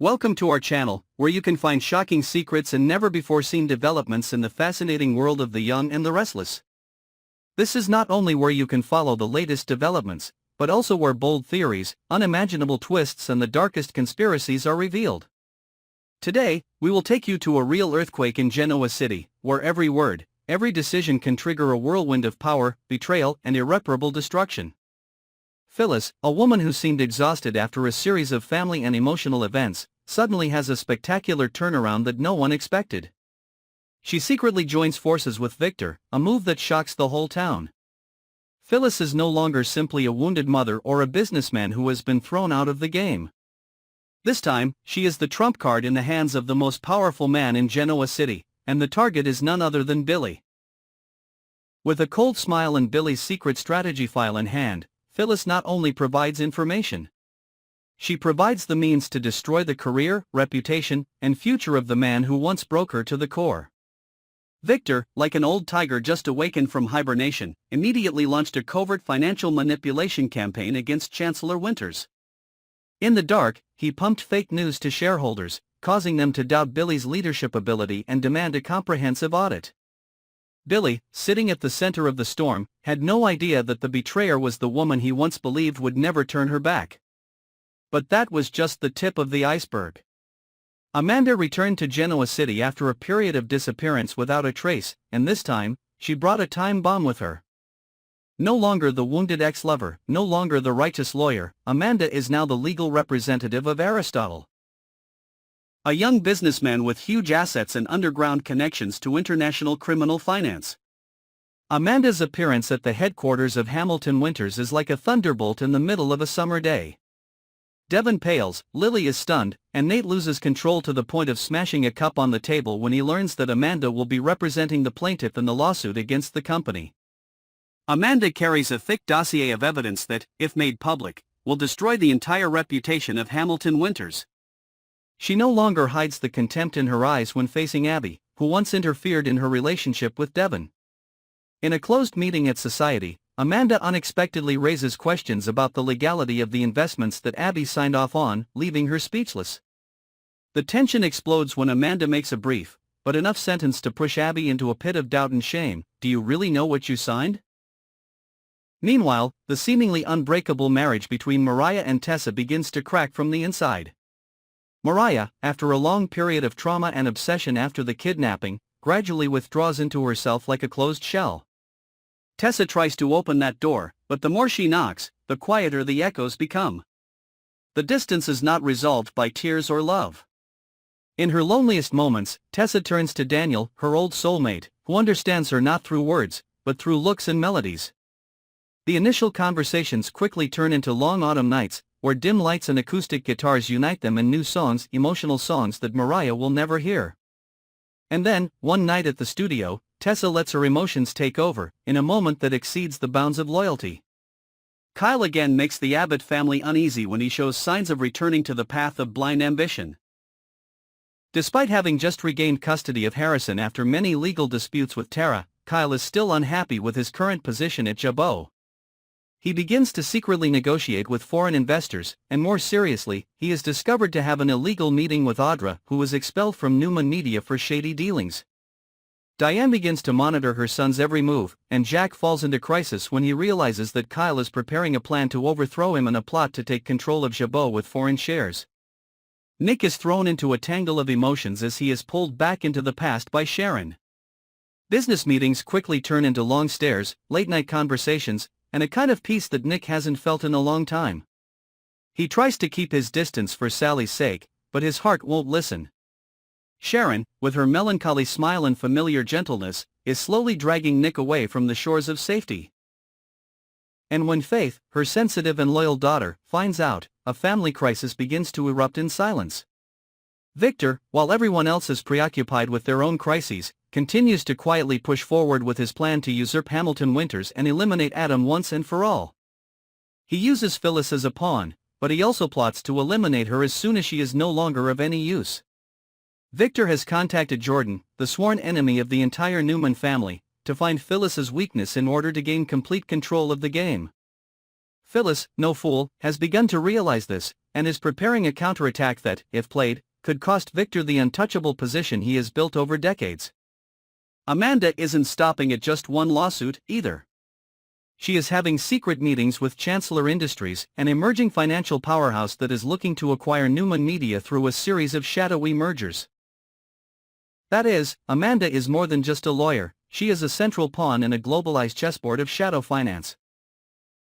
Welcome to our channel, where you can find shocking secrets and never-before-seen developments in the fascinating world of the young and the restless. This is not only where you can follow the latest developments, but also where bold theories, unimaginable twists and the darkest conspiracies are revealed. Today, we will take you to a real earthquake in Genoa City, where every word, every decision can trigger a whirlwind of power, betrayal, and irreparable destruction. Phyllis, a woman who seemed exhausted after a series of family and emotional events, suddenly has a spectacular turnaround that no one expected. She secretly joins forces with Victor, a move that shocks the whole town. Phyllis is no longer simply a wounded mother or a businessman who has been thrown out of the game. This time, she is the trump card in the hands of the most powerful man in Genoa City, and the target is none other than Billy. With a cold smile and Billy's secret strategy file in hand, Phyllis not only provides information. She provides the means to destroy the career, reputation, and future of the man who once broke her to the core. Victor, like an old tiger just awakened from hibernation, immediately launched a covert financial manipulation campaign against Chancellor Winters. In the dark, he pumped fake news to shareholders, causing them to doubt Billy's leadership ability and demand a comprehensive audit. Billy, sitting at the center of the storm, had no idea that the betrayer was the woman he once believed would never turn her back. But that was just the tip of the iceberg. Amanda returned to Genoa City after a period of disappearance without a trace, and this time, she brought a time bomb with her. No longer the wounded ex-lover, no longer the righteous lawyer, Amanda is now the legal representative of Aristotle. A young businessman with huge assets and underground connections to international criminal finance. Amanda's appearance at the headquarters of Hamilton Winters is like a thunderbolt in the middle of a summer day. Devon pales, Lily is stunned, and Nate loses control to the point of smashing a cup on the table when he learns that Amanda will be representing the plaintiff in the lawsuit against the company. Amanda carries a thick dossier of evidence that, if made public, will destroy the entire reputation of Hamilton Winters. She no longer hides the contempt in her eyes when facing Abby, who once interfered in her relationship with Devon. In a closed meeting at Society, Amanda unexpectedly raises questions about the legality of the investments that Abby signed off on, leaving her speechless. The tension explodes when Amanda makes a brief, but enough sentence to push Abby into a pit of doubt and shame. Do you really know what you signed? Meanwhile, the seemingly unbreakable marriage between Mariah and Tessa begins to crack from the inside. Mariah, after a long period of trauma and obsession after the kidnapping, gradually withdraws into herself like a closed shell. Tessa tries to open that door, but the more she knocks, the quieter the echoes become. The distance is not resolved by tears or love. In her loneliest moments, Tessa turns to Daniel, her old soulmate, who understands her not through words, but through looks and melodies. The initial conversations quickly turn into long autumn nights, where dim lights and acoustic guitars unite them in new songs, emotional songs that Mariah will never hear. And then, one night at the studio, Tessa lets her emotions take over, in a moment that exceeds the bounds of loyalty. Kyle again makes the Abbott family uneasy when he shows signs of returning to the path of blind ambition. Despite having just regained custody of Harrison after many legal disputes with Tara, Kyle is still unhappy with his current position at Jabot. He begins to secretly negotiate with foreign investors, and more seriously, he is discovered to have an illegal meeting with Audra, who was expelled from Newman Media for shady dealings. Diane begins to monitor her son's every move, and Jack falls into crisis when he realizes that Kyle is preparing a plan to overthrow him and a plot to take control of Jabot with foreign shares. Nick is thrown into a tangle of emotions as he is pulled back into the past by Sharon. Business meetings quickly turn into long stares, late-night conversations, and a kind of peace that Nick hasn't felt in a long time. He tries to keep his distance for Sally's sake, but his heart won't listen. Sharon, with her melancholy smile and familiar gentleness, is slowly dragging Nick away from the shores of safety. And when Faith, her sensitive and loyal daughter, finds out, a family crisis begins to erupt in silence. Victor, while everyone else is preoccupied with their own crises, continues to quietly push forward with his plan to usurp Hamilton Winters and eliminate Adam once and for all. He uses Phyllis as a pawn, but he also plots to eliminate her as soon as she is no longer of any use. Victor has contacted Jordan, the sworn enemy of the entire Newman family, to find Phyllis's weakness in order to gain complete control of the game. Phyllis, no fool, has begun to realize this, and is preparing a counterattack that, if played, could cost Victor the untouchable position he has built over decades. Amanda isn't stopping at just one lawsuit, either. She is having secret meetings with Chancellor Industries, an emerging financial powerhouse that is looking to acquire Newman Media through a series of shadowy mergers. That is, Amanda is more than just a lawyer, she is a central pawn in a globalized chessboard of shadow finance.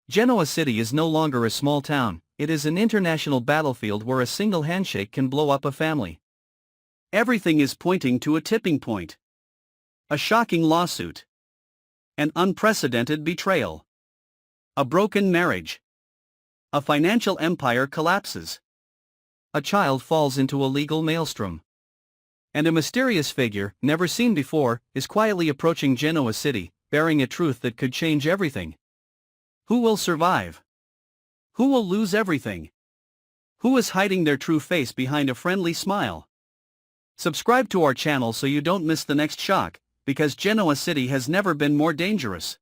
Genoa City is no longer a small town, it is an international battlefield where a single handshake can blow up a family. Everything is pointing to a tipping point. A shocking lawsuit. An unprecedented betrayal. A broken marriage. A financial empire collapses. A child falls into a legal maelstrom. And a mysterious figure, never seen before, is quietly approaching Genoa City, bearing a truth that could change everything. Who will survive? Who will lose everything? Who is hiding their true face behind a friendly smile? Subscribe to our channel so you don't miss the next shock, because Genoa City has never been more dangerous.